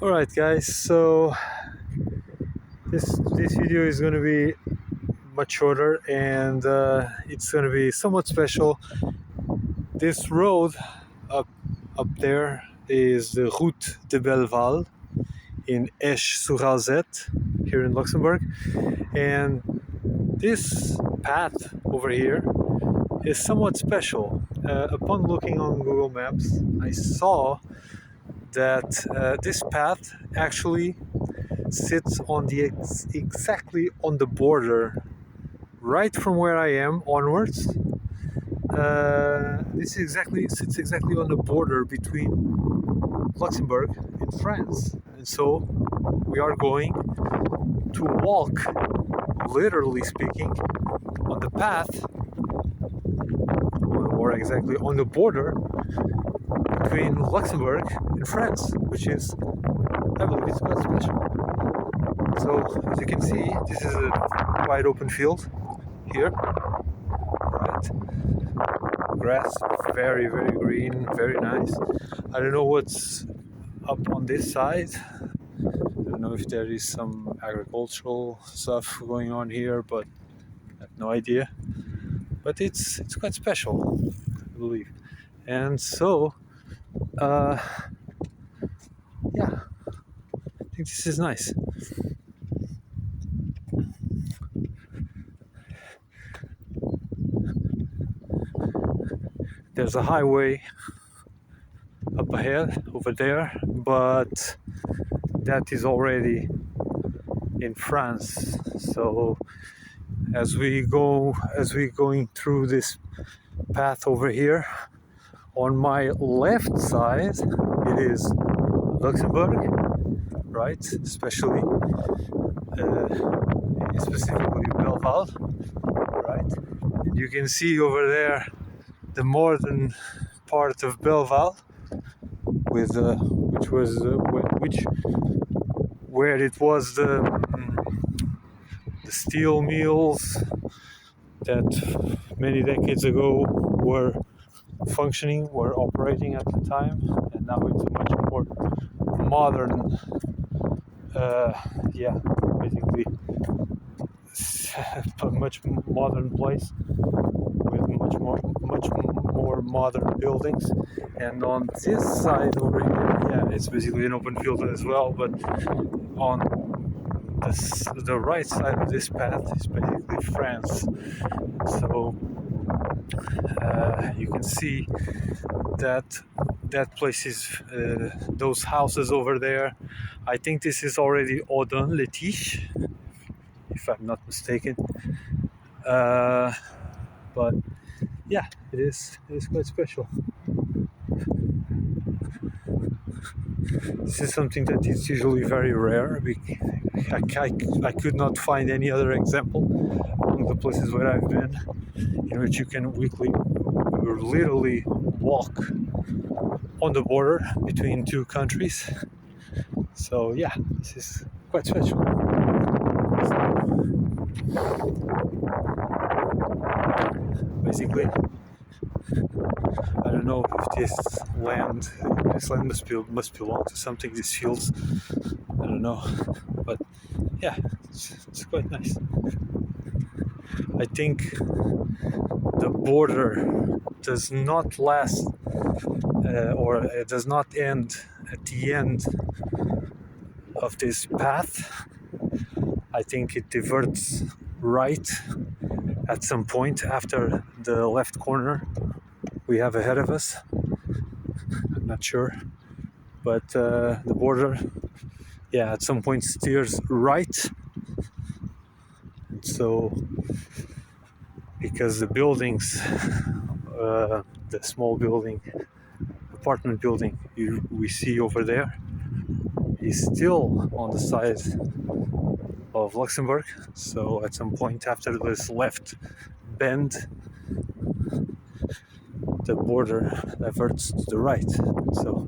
Alright guys, so this video is gonna be much shorter and it's gonna be somewhat special. This road up up there is the Route de Belleval in Esch-sur-Alzette here in Luxembourg, and this path over here is somewhat special. Upon looking on Google Maps, I saw that this path actually sits on the exactly on the border, right from where I am onwards. This sits exactly on the border between Luxembourg and France, and so we are going to walk, literally speaking, on the path, or exactly on the border between Luxembourg and France, which is, I believe, it's quite special. So, as you can see, this is a wide open field here, right? Grass, very, very green, very nice. I don't know what's up on this side. I don't know if there is some agricultural stuff going on here, but I have no idea. But it's quite special, I believe. And so, yeah, I think this is nice. There's a highway up ahead over there, but that is already in France. So as we going through this path over here, on my left side it is Luxembourg, right? Especially specifically Belleval, right? And you can see over there the northern part of Belleval, with where it was the steel mills that many decades ago were operating at the time, and now it's a much more modern, basically a much modern place with much more modern buildings. And on this side over here, it's basically an open field as well, but on the right side of this path is basically France. So you can see that place is those houses over there. I think this is already Audun Letiche, if I'm not mistaken. But yeah, it is quite special. This is something that is usually very rare. I could not find any other example among the places where I've been in which you can literally walk on the border between two countries. So yeah, this is quite special. Basically, I don't know if this land must belong to something. These fields, I don't know, but yeah, it's quite nice. I think the border does not last, or it does not end at the end of this path. I think it diverts right at some point after the left corner we have ahead of us. I'm not sure, but the border, at some point steers right. And so, because the buildings, the small building, apartment building we see over there is still on the side of Luxembourg. So at some point after this left bend, the border diverts to the right. So,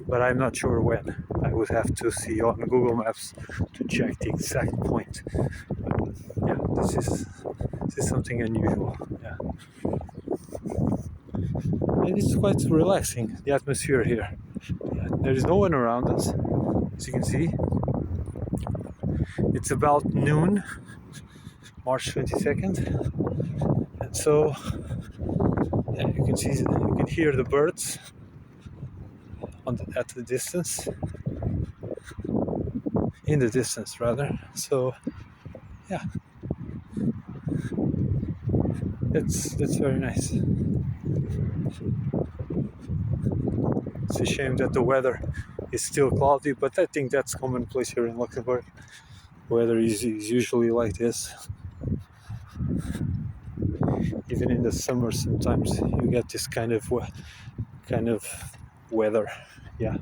but I'm not sure when. I would have to see on Google Maps to check the exact point. But yeah, this is something unusual. Yeah, and it's quite relaxing, the atmosphere here. There is no one around us, as you can see. It's about noon, March 22nd, and so yeah, you can hear the birds at the distance, in the distance rather. So yeah, that's very nice. It's a shame that the weather is still cloudy, but I think that's commonplace here in Luxembourg. Weather is usually like this. Even in the summer, sometimes you get this kind of weather. Yeah,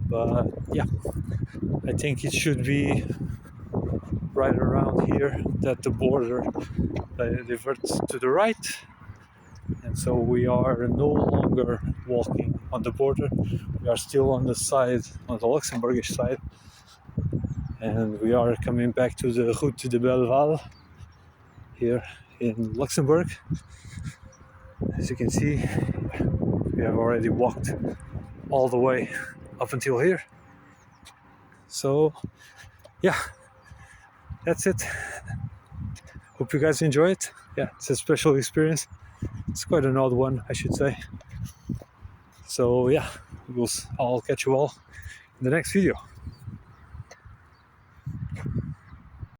but yeah, I think it should be right around here that the border diverts to the right, and so we are no longer walking on the border. We are still on the Luxembourgish side, and we are coming back to the Route de Belleval here in Luxembourg. As you can see, we have already walked all the way up until here. So yeah, that's it. Hope you guys enjoy it. Yeah, it's a special experience. It's quite an odd one, I should say. So yeah, I'll catch you all in the next video.